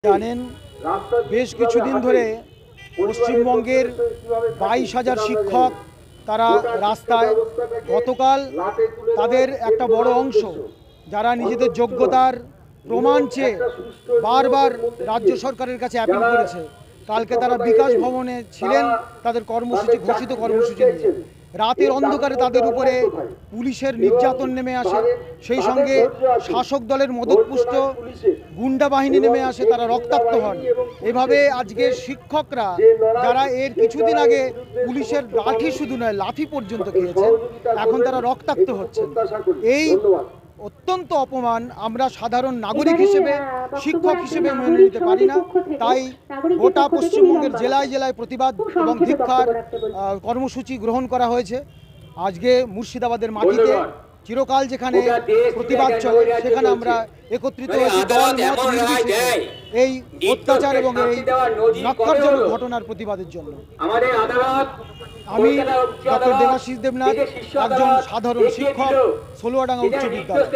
জানেন বেশ কিছুদিন ধরে পশ্চিমবঙ্গের 22,000 শিক্ষক তারা রাস্তায়। গতকাল তাদের একটা বড় অংশ যারা নিজেদের যোগ্যতার প্রমাণ চেয়ে বারবার রাজ্য সরকারের কাছে অ্যাপিল করেছে, কালকে তারা বিকাশ ভবনে ছিলেন তাদের কর্মসূচি, ঘোষিত কর্মসূচি নিয়ে। রাতের অন্ধকারে তাদের উপরে পুলিশের নির্যাতন নেমে আসে, সেই সঙ্গে শাসক দলের মদতপুষ্ট গুন্ডা বাহিনী নেমে আসে, তারা রক্তাক্ত হন। এভাবে আজকে শিক্ষকরা যারা এর কিছুদিন আগে পুলিশের লাঠি শুধু নয় লাঠি পর্যন্ত খেয়েছেন, এখন তারা রক্তাক্ত হচ্ছেন। এই অত্যন্ত অপমান আমরা সাধারণ নাগরিক হিসেবে, শিক্ষক হিসেবে মেনে নিতে পারি না। তাই গোটা পশ্চিমবঙ্গের জেলায় জেলায় প্রতিবাদ এবং ধিক্কার কর্মসূচি গ্রহণ করা হয়েছে। আজকে মুর্শিদাবাদের মাটিতে চিরকাল যেখানে প্রতিবাদ চলে সেখানে আমরা একত্রিত হয়েছি দল মত নির্বিশেষে এই অত্যাচার এবং এই ন্যক্কারজনক ঘটনার প্রতিবাদের জন্য। আমি ডক্টর দেবাশিস দেবনাথ, একজন সাধারণ শিক্ষক, ষোলোয়াডাঙ্গা উচ্চ বিদ্যালয়।